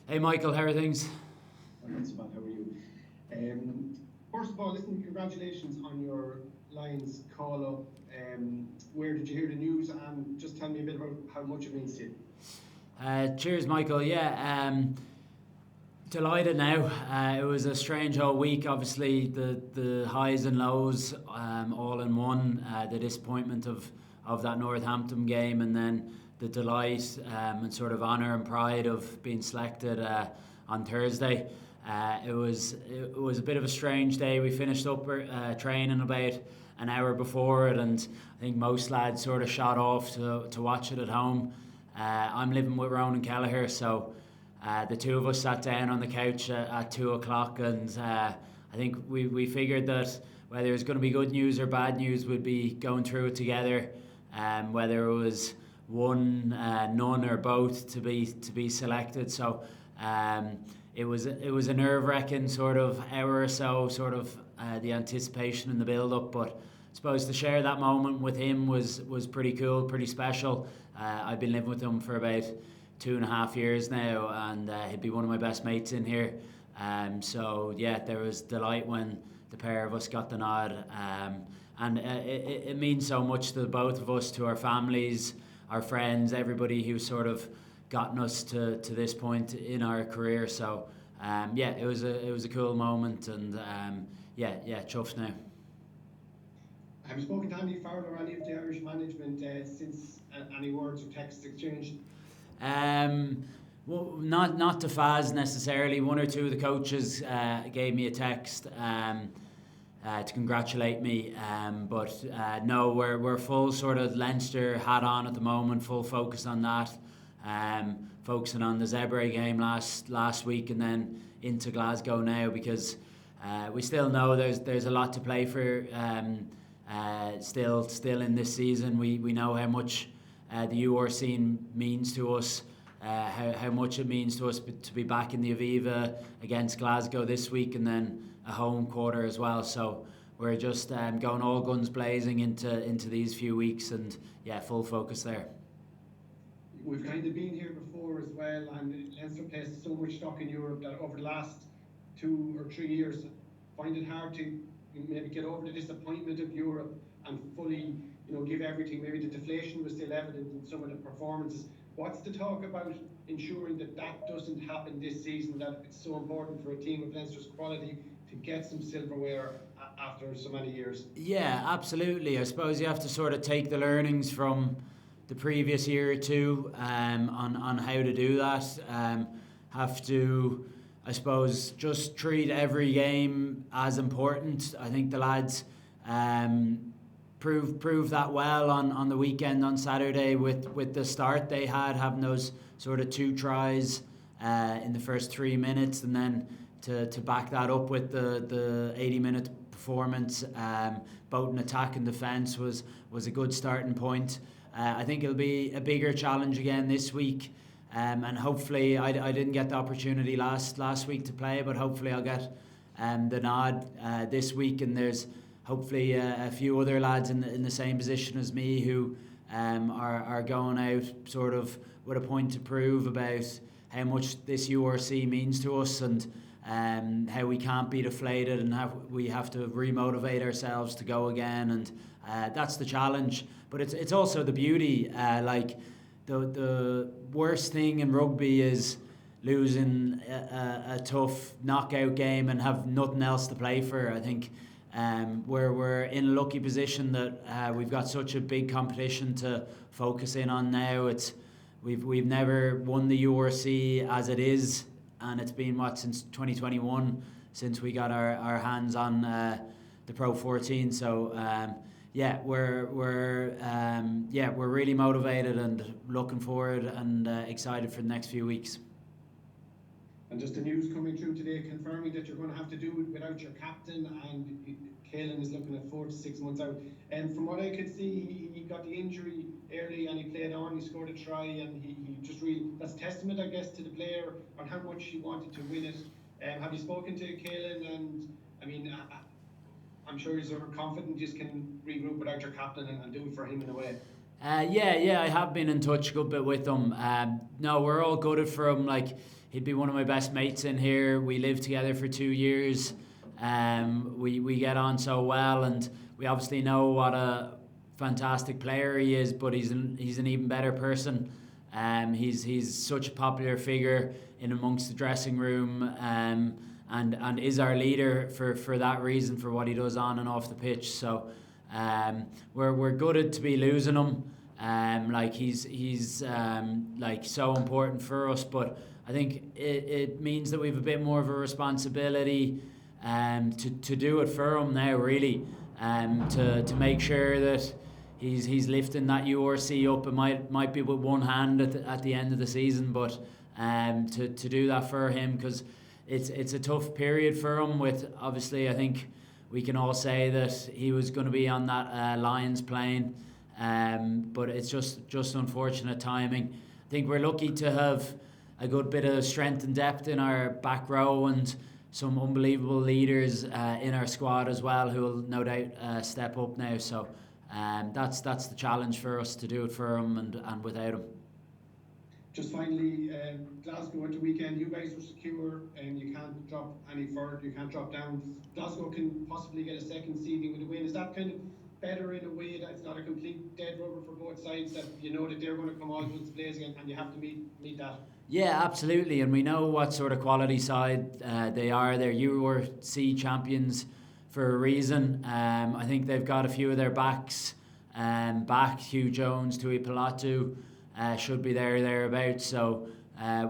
Hey Michael, how are things? Not so bad. How are you? First of all, listen, congratulations on your Lions call up. Where did you hear the news? And just tell me a bit about how much it means to you. Cheers, Michael. Yeah, delighted now. It was a strange whole week. Obviously, the highs and lows all in one. The disappointment of that Northampton game, and then the delight and sort of honour and pride of being selected on Thursday. It was a bit of a strange day. We finished up training about an hour before it, and I think most lads sort of shot off to watch it at home. I'm living with Ronan Kelleher, so the two of us sat down on the couch at 2 o'clock, and I think we figured that whether it was going to be good news or bad news, we'd be going through it together. Whether it was one, none, or both to be selected. So it was a nerve wracking sort of hour or so, sort of the anticipation and the build up, but. I suppose to share that moment with him was pretty cool, pretty special. I've been living with him for about 2.5 years now, and he'd be one of my best mates in here. So yeah, there was delight when the pair of us got the nod, and it means so much to the both of us, to our families, our friends, everybody who's sort of gotten us to this point in our career. So yeah, it was a cool moment, and yeah, chuffed now. Have you spoken to Andy Farrell or any of the Irish management since any words or texts exchanged? Um, well, not to Faz necessarily. One or two of the coaches gave me a text to congratulate me, but no, we're full sort of Leinster hat on at the moment, full focus on that. Focusing on the Zebra game last week, and then into Glasgow now, because we still know there's a lot to play for. Still in this season, we know how much the UR scene means to us, how much it means to us to be back in the Aviva against Glasgow this week, and then a home quarter as well. So we're just going all guns blazing into these few weeks, and yeah, full focus there. We've kind of been here before as well, and Leinster places so much stock in Europe that over the last 2 or 3 years, find it hard to maybe get over the disappointment of Europe and fully, give everything. Maybe the deflation was still evident in some of the performances. What's the talk about ensuring that that doesn't happen this season? That it's so important for a team of Leinster's quality to get some silverware after so many years. Yeah, absolutely. I suppose you have to sort of take the learnings from the previous year or two on how to do that. Have to, I suppose, just treat every game as important. I think the lads proved that well on the weekend on Saturday with the start they had, having those sort of two tries in the first 3 minutes, and then to back that up with the 80-minute performance, both in attack and defence, was a good starting point. I think it'll be a bigger challenge again this week, and hopefully I didn't get the opportunity last week to play, but hopefully I'll get the nod this week, and there's hopefully a few other lads in the same position as me who are going out sort of with a point to prove about how much this URC means to us, and how we can't be deflated, and how we have to remotivate ourselves to go again, and that's the challenge. But it's also the beauty. Like the worst thing in rugby is losing a tough knockout game and have nothing else to play for. I think we're in a lucky position that we've got such a big competition to focus in on now. We've never won the URC as it is, and it's been since 2021 since we got our hands on the Pro 14. So yeah, we're really motivated and looking forward and excited for the next few weeks. And just the news coming through today confirming that you're going to have to do it without your captain, and Caelan is looking at 4 to 6 months out. And from what I could see, he got the injury early and he played on, he scored a try, and he just really, that's testament, I guess, to the player on how much he wanted to win it. Have you spoken to Caelan? And I mean, I'm sure you're confident you can regroup without your captain and do it for him in a way. Yeah, I have been in touch a good bit with him. No, we're all gutted for him. Like, he'd be one of my best mates in here. We lived together for 2 years. We get on so well, and we obviously know what a fantastic player he is. But he's an even better person. He's such a popular figure in amongst the dressing room. And is our leader for that reason, for what he does on and off the pitch. So we're gutted to be losing him. Like, he's like so important for us, but I think it means that we have a bit more of a responsibility to do it for him now, really, to make sure that he's lifting that URC up. It might be with one hand at the end of the season, but to do that for him, because it's a tough period for him. With, obviously, I think we can all say that he was going to be on that Lions plane, but it's just unfortunate timing. I think we're lucky to have a good bit of strength and depth in our back row, and some unbelievable leaders in our squad as well, who will no doubt step up now. So that's the challenge for us, to do it for him and without him. Just finally, Glasgow at the weekend, you guys were secure, and you can't drop any further, you can't drop down. Glasgow can possibly get a second seeding with a win. Is that kind of better in a way, that it's not a complete dead rubber for both sides, that you know that they're going to come all guns blazing and you have to meet that? Yeah, absolutely, and we know what sort of quality side they are. They're URC champions for a reason. I think they've got a few of their backs back. Hugh Jones, Tui Pilatu should be thereabouts. So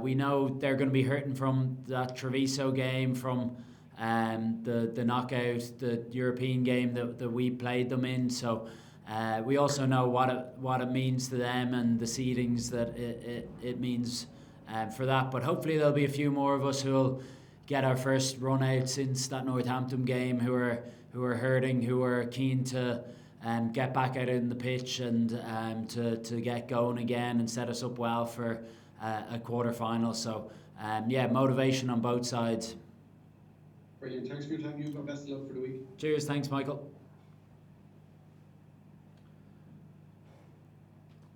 we know they're going to be hurting from that Treviso game, from the knockout, the European game that we played them in. So we also know what it means to them, and the seedings that it means for that. But hopefully there'll be a few more of us who will get our first run out since that Northampton game, who are hurting, who are keen to get back out in the pitch and to get going again and set us up well for a quarter-final. So motivation on both sides. Brilliant. Thanks for your time, Hugo. Best of luck for the week. Cheers. Thanks, Michael.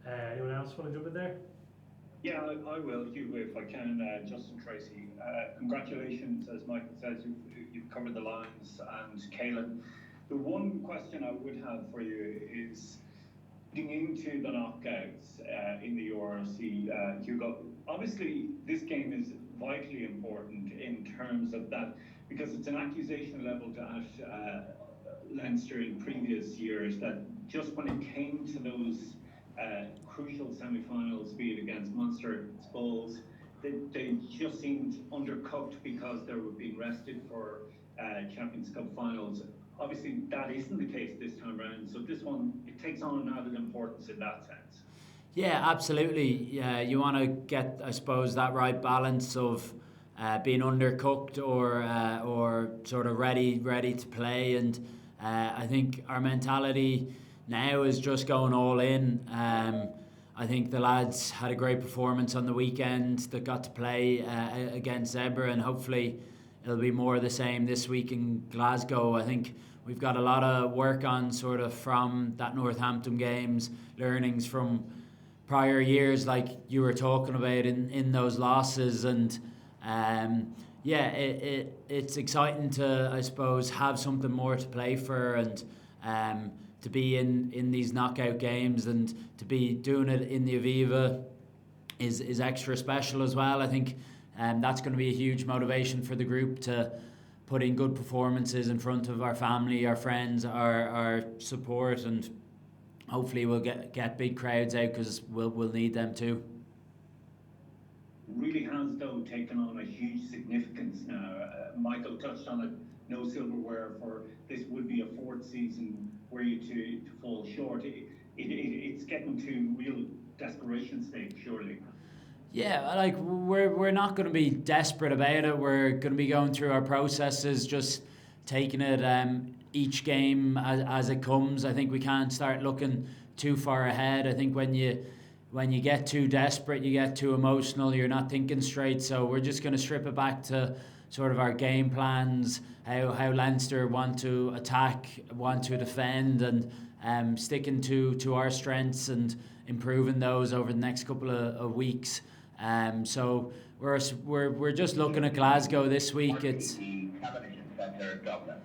Anyone else want to jump in there? Yeah, I will, Hugo, if I can. Justin Tracy, congratulations. As Michael says, you've covered the lines. And Caelan, the one question I would have for you is, getting into the knockouts in the URC, Hugo, obviously this game is vitally important in terms of that, because it's an accusation levelled at Leinster in previous years, that just when it came to those crucial semi-finals, be it against Munster, Spurs, they just seemed undercooked because they were being rested for Champions Cup finals. Obviously, that isn't the case this time around, so this one, it takes on an added importance in that sense. Yeah, absolutely. Yeah, you want to get, I suppose, that right balance of being undercooked or sort of ready to play. And I think our mentality now is just going all in. I think the lads had a great performance on the weekend that got to play against Zebra, and hopefully it'll be more of the same this week in Glasgow. I think we've got a lot of work on sort of from that Northampton games, learnings from prior years, like you were talking about in those losses. And it's exciting to, I suppose, have something more to play for, and to be in these knockout games, and to be doing it in the Aviva is extra special as well. I think that's going to be a huge motivation for the group to put in good performances in front of our family, our friends, our support, and hopefully we'll get big crowds out, because we'll need them too. Really has, though, taken on a huge significance now. Michael touched on it, no silverware for this would be a fourth season were you to fall short. It's getting to real desperation stage, surely. Yeah, like we're not going to be desperate about it. We're going to be going through our processes, just taking it each game as it comes. I think we can't start looking too far ahead. I think when you get too desperate, you get too emotional, you're not thinking straight. So we're just going to strip it back to sort of our game plans, how Leinster want to attack, want to defend, and sticking to our strengths and improving those over the next couple of weeks. So we're just looking at Glasgow this week. It's Television Centre, Dublin.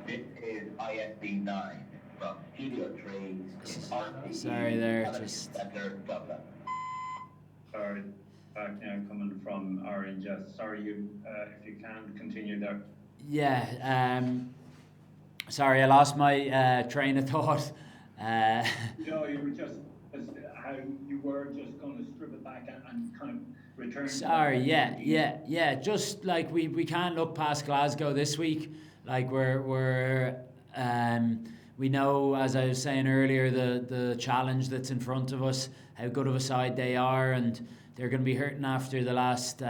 This is ISB 9 from Studio 3 in RTE sorry there, Television just Centre, Dublin. Sorry, back now coming from Orange. Sorry, if you can continue there. yeah. Sorry, I lost my train of thought. No, you were just how you were just going to strip it back and kind of return. Sorry, yeah. Just like we can't look past Glasgow this week. Like we know, as I was saying earlier, the challenge that's in front of us, how good of a side they are, and they're going to be hurting after the last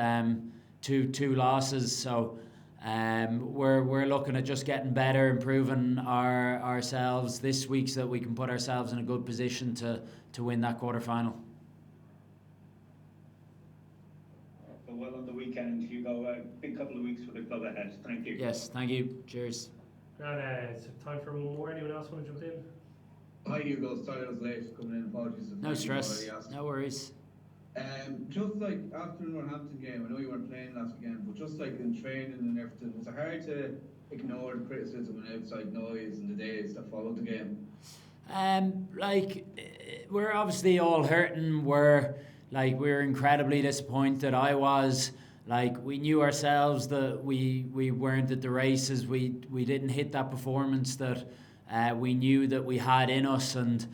two losses. So we're looking at just getting better, improving ourselves this week so that we can put ourselves in a good position to win that quarter-final. So well on the weekend, Hugo. A big couple of weeks for the club ahead. Thank you. Yes, thank you. Cheers. And it's time for one more. Anyone else want to jump in? Hi Hugo, sorry I was late coming in. Apologies. No stress. No worries. Just like after the Northampton game, I know you weren't playing last weekend, but just like in training and everything, was it hard to ignore the criticism and outside noise in the days that followed the game? We're obviously all hurting. We're incredibly disappointed. I was. We knew ourselves that we weren't at the races. We didn't hit that performance that we knew that we had in us, and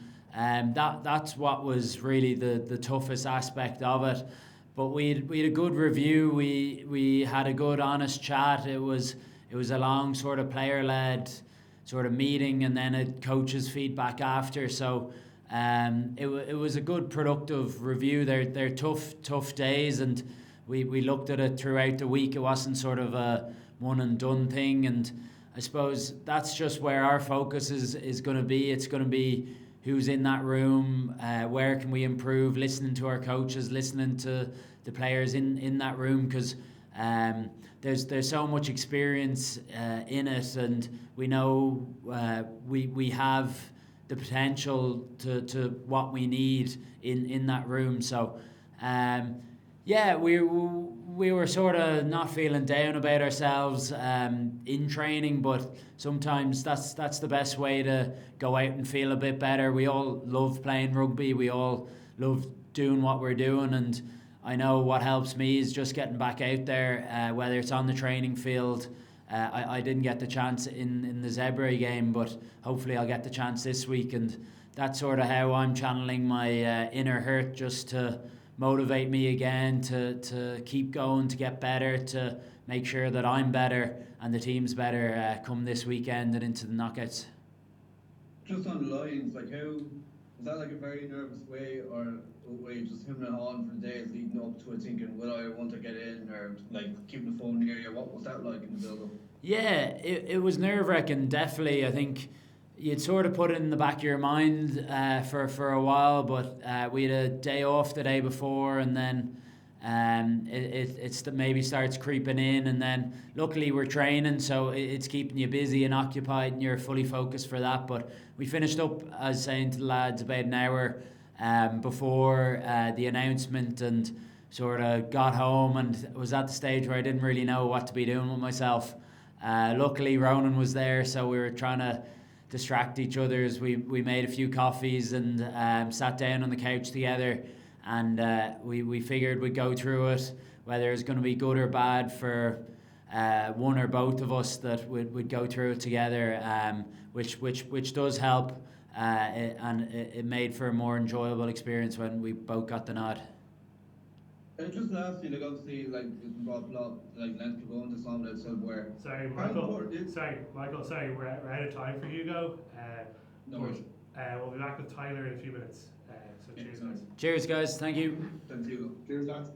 that's what was really the toughest aspect of it. But we had a good review. We had a good honest chat. It was a long sort of player-led sort of meeting, and then a coach's feedback after. So it was a good productive review. They're tough days, and we looked at it throughout the week. It wasn't sort of a one and done thing, and I suppose that's just where our focus is going to be. It's going to be who's in that room, where can we improve, listening to our coaches, listening to the players in that room, because there's so much experience in it, and we know we have the potential to what we need in that room. So we were sort of not feeling down about ourselves in training, but sometimes that's the best way to go out and feel a bit better. We all love playing rugby. We all love doing what we're doing, and I know what helps me is just getting back out there, whether it's on the training field. I didn't get the chance in the Zebra game, but hopefully I'll get the chance this week, and that's sort of how I'm channeling my inner hurt, just to motivate me again to keep going, to get better, to make sure that I'm better and the team's better come this weekend and into the knockouts. Just on lines, like how was that, like a very nervous way, or were you just hemming and hawing for the days leading up to it, thinking, will I want to get in, or like keeping the phone near you? What was that like in the build-up? Yeah, it was nerve-wracking, definitely. I think you'd sort of put it in the back of your mind for a while, but we had a day off the day before, and then it maybe starts creeping in, and then luckily we're training, so it's keeping you busy and occupied, and you're fully focused for that. But we finished up, as saying to the lads, about an hour before the announcement, and sort of got home and was at the stage where I didn't really know what to be doing with myself. Luckily Ronan was there, so we were trying to distract each other as we made a few coffees and sat down on the couch together, and we figured we'd go through it, whether it's going to be good or bad for one or both of us, that we'd go through it together, which does help, and it made for a more enjoyable experience when we both got the nod. And just lastly, like obviously, like it's been brought up, like Leinster going to some outside where. Sorry, Michael. Sorry, we're out of time for Hugo. No worries. We'll be back with Tyler in a few minutes. So cheers, guys. Cheers, guys. Thank you. Thanks, Hugo. Cheers, lads.